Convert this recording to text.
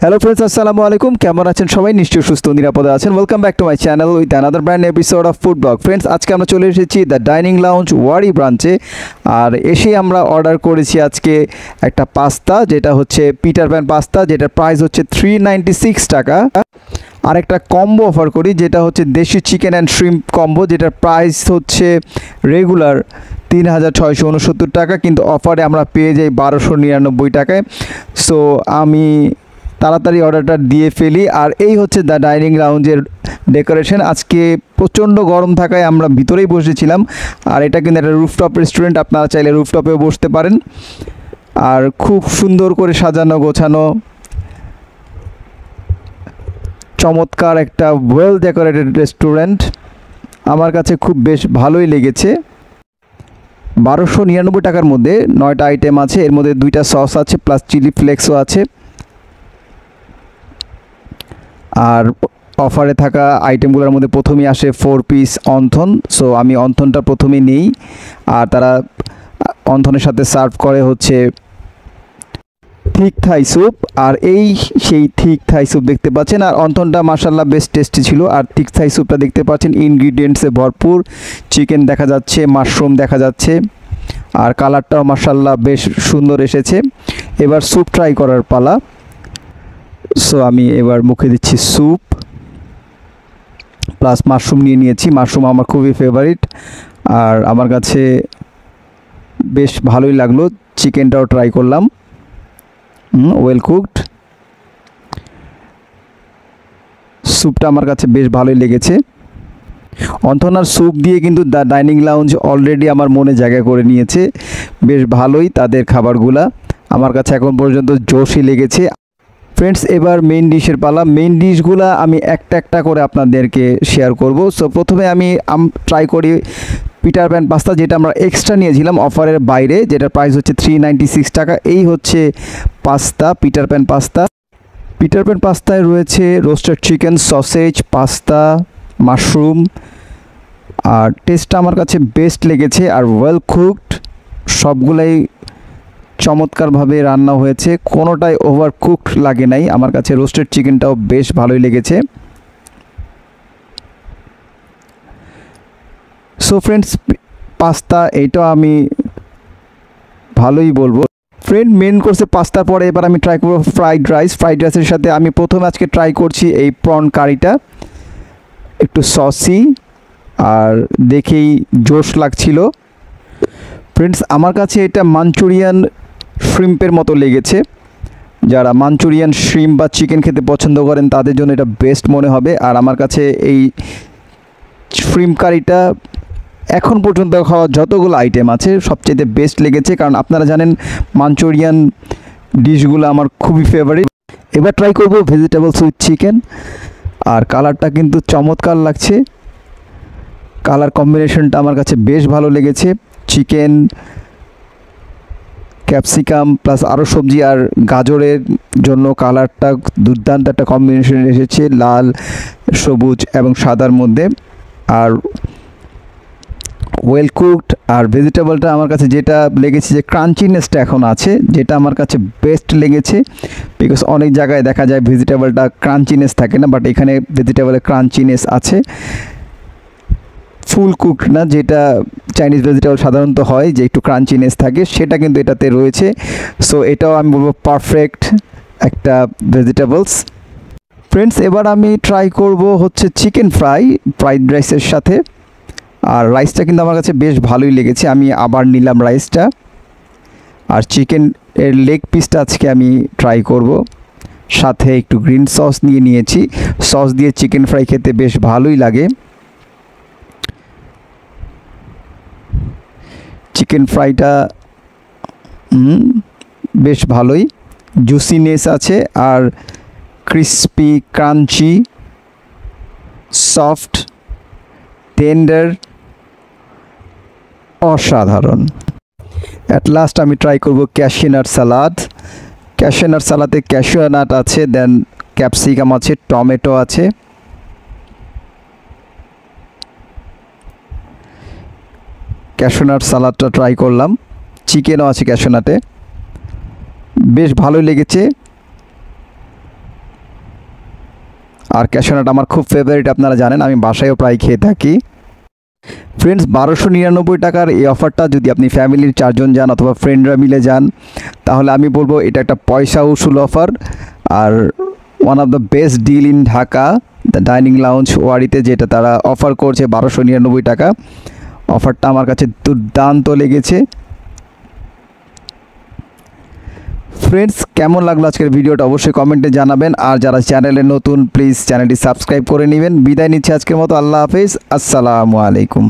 Hello friends, আসসালামু আলাইকুম। কেমন আছেন সবাই? নিশ্চয়ই সুস্থ নিরাপদে আছেন। Welcome back to my channel with another brand episode of food blog. Friends, আজকে আমরা চলে এসেছি দ্য ডাইনিং লাউঞ্জ ওয়ারি ব্রাঞ্চে। আর এসে আমরা অর্ডার করেছি আজকে একটা পাস্তা, যেটা হচ্ছে পিটার প্যান পাস্তা, যেটার প্রাইস হচ্ছে 396 টাকা। আর একটা কম্বো অফার করি, যেটা হচ্ছে দেশি চিকেন অ্যান্ড শ্রিম্প কম্বো, যেটার প্রাইস হচ্ছে রেগুলার 3669 টাকা, কিন্তু অফারে আমরা পেয়ে যাই 1299 টাকায়। সো আমি তাড়াতাড়ি অর্ডারটা দিয়ে ফেলি। আর এই হচ্ছে দ্য ডাইনিং লাউঞ্জের ডেকোরেশন। আজকে প্রচণ্ড গরম থাকায় আমরা ভিতরেই বসেছিলাম। আর এটা কিন্তু একটা রুফটপ রেস্টুরেন্ট, আপনারা চাইলে রুফটপেও বসতে পারেন। আর খুব সুন্দর করে সাজানো গোছানো, চমৎকার একটা ওয়েল ডেকোরেটেড রেস্টুরেন্ট। আমার কাছে খুব বেশ ভালোই লেগেছে। 1299 টাকার মধ্যে 9টা আইটেম আছে, এর মধ্যে 2টা সস আছে প্লাস চিলি ফ্লেক্সও আছে। আর অফারে থাকা আইটেমগুলোর মধ্যে প্রথমেই আসে 4 পিস অন্থন। সো আমি অন্থনটা প্রথমেই নেই। আর তারা অন্থনের সাথে সার্ভ করে হচ্ছে থিক থাই স্যুপ। আর এই সেই থিক থাই স্যুপ দেখতে পাচ্ছেন। আর অন্থনটা মাশাআল্লাহ বেশ টেস্টি ছিল। আর থিক থাই স্যুপটা দেখতে পাচ্ছেন ইনগ্রিডিয়েন্টসে ভরপুর। চিকেন দেখা যাচ্ছে, মাশরুম দেখা যাচ্ছে, আর কালারটাও মাশাআল্লাহ বেশ সুন্দর এসেছে। এবার স্যুপ ট্রাই করার পালা। সো আমি এবার মুখে দিচ্ছি স্যুপ প্লাস মাশরুম নিয়ে নিয়েছি। মাশরুম আমার খুবই ফেভারিট, আর আমার কাছে বেশ ভালোই লাগলো। চিকেনটাও ট্রাই করলাম, ওয়েল কুকড। স্যুপটা আমার কাছে বেশ ভালোই লেগেছে। অন্থনার স্যুপ দিয়ে কিন্তু দ্য ডাইনিং লাউঞ্জ অলরেডি আমার মনে জায়গা করে নিয়েছে। বেশ ভালোই তাদের খাবারগুলা, আমার কাছে এখন পর্যন্ত জোশই লেগেছে। ফ্রেন্ডস, এবার মেইন ডিশের পালা। মেইন ডিশগুলা আমি একটা একটা করে আপনাদেরকে শেয়ার করব। সো প্রথমে আমি ট্রাই করি পিটার প্যান পাস্তা, যেটা আমরা এক্সট্রা নিয়েছিলাম অফারের বাইরে, যেটার প্রাইস হচ্ছে 396 টাকা। এই হচ্ছে pasta, Peter Pan pasta. Peter Pan পাস্তায় রয়েছে roasted chicken, sausage, pasta, mushroom. আর টেস্টটা আমার কাছে বেস্ট লেগেছে, আর ওয়েল কুকড। সবগুলাই চমৎকারভাবে রান্না হয়েছে, কোনোটাই ওভার কুকড লাগে নাই। আমার কাছে রোস্টেড চিকেনটাও বেশ ভালোই লেগেছে। সো ফ্রেন্ডস, পাস্তা এইটাও আমি ভালোই বলবো। ফ্রেন্ড, মেন কোর্সে পাস্তার পরে এবার আমি ট্রাই করবো ফ্রাইড রাইস। ফ্রাইড রাইসের সাথে আমি প্রথমে আজকে ট্রাই করছি এই প্রন কারিটা, একটু সসি আর দেখেই জোশ লাগছিল। ফ্রেন্ডস, আমার কাছে এটা মাঞ্চুরিয়ান শ্রিম্পের মতো লেগেছে। যারা মাঞ্চুরিয়ান শ্রিম্প বা চিকেন খেতে পছন্দ করেন তাদের জন্য এটা বেস্ট মনে হবে। আর আমার কাছে এই শ্রিম্প কারিটা এখন পর্যন্ত খাওয়া যতগুলো আইটেম আছে সবচেয়ে বেস্ট লেগেছে, কারণ আপনারা জানেন মাঞ্চুরিয়ান ডিশগুলো আমার খুবই ফেভারিট। এবার ট্রাই করব ভেজিটেবলস উইথ চিকেন। আর কালারটা কিন্তু চমৎকার লাগছে, কালার কম্বিনেশনটা আমার কাছে বেশ ভালো লেগেছে। চিকেন, ক্যাপসিকাম প্লাস আরও সবজি আর গাজরের জন্য কালারটা দুর্দান্ত একটা কম্বিনেশন এসেছে, লাল, সবুজ এবং সাদার মধ্যে। Are well cooked. আর ভেজিটেবলটা আমার কাছে যেটা লেগেছে যে ক্রাঞ্চিনেসটা এখন আছে, যেটা আমার কাছে বেস্ট লেগেছে। বিকজ অনেক জায়গায় দেখা যায় ভেজিটেবলটা ক্রাঞ্চিনেস থাকে না, বাট এখানে ভেজিটেবলের ক্রাঞ্চিনেস আছে। ফুল কুকড না, যেটা চাইনিজ ভেজিটেবল সাধারণত হয় যে একটু ক্রাঞ্চিনেস থাকে, সেটা কিন্তু এটাতে রয়েছে। সো এটাও আমি বলবো পারফেক্ট একটা ভেজিটেবলস। ফ্রেন্ডস, এবার আমি ট্রাই করব হচ্ছে চিকেন ফ্রাইড রাইসের সাথে। আর রাইসটা কিন্তু আমার কাছে বেশ ভালোই লেগেছে, আমি আবার নিলাম রাইসটা। আর চিকেন এর লেগ পিসটা আজকে আমি ট্রাই করব, সাথে একটু গ্রিন সস নিয়েছি। সস দিয়ে চিকেন ফ্রাই খেতে বেশ ভালোই লাগে। চিকেন ফ্রাইটা বেশ ভালোই জুসিনেস আছে, আর ক্রিস্পি, ক্রাঞ্চি, সফট, টেন্ডার, অসাধারণ। অ্যাট লাস্ট আমি ট্রাই করব ক্যাশিউ নাট সালাদ। ক্যাশিউ নাট সালাদে ক্যাশিউ নাট আছে, দেন ক্যাপসিকাম আছে, টমেটো আছে। ক্যাশিউ নাট সালাদটা ট্রাই করলাম, চিকেনও আছে ক্যাশিউ নাটে, বেশ ভালোই লেগেছে। আর ক্যাশনাট আমার খুব ফেভারিট, আপনারা জানেন আমি বাসায়ও প্রায় খেয়ে থাকি। ফ্রেন্ডস 1299 টাকার এই অফারটা যদি আপনি ফ্যামিলির 4 জন যান অথবা ফ্রেন্ডরা মিলে যান, তাহলে আমি বলবো এটা একটা পয়সা উসুল অফার। আর one of the best deal in Dhaka, the dining lounge ওয়ারিতে যেটা তারা অফার করছে 1299 টাকা, অফারটা আমার কাছে দুর্দান্ত লেগেছে। ফ্রেন্ডস কেমন লাগলো আজকের ভিডিওটা অবশ্যই কমেন্টে জানাবেন। আর যারা চ্যানেলে নতুন প্লিজ চ্যানেলটি সাবস্ক্রাইব করে নেবেন। বিদায় নিচ্ছি আজকের মতো, আল্লাহ হাফেজ, আসসালামু আলাইকুম।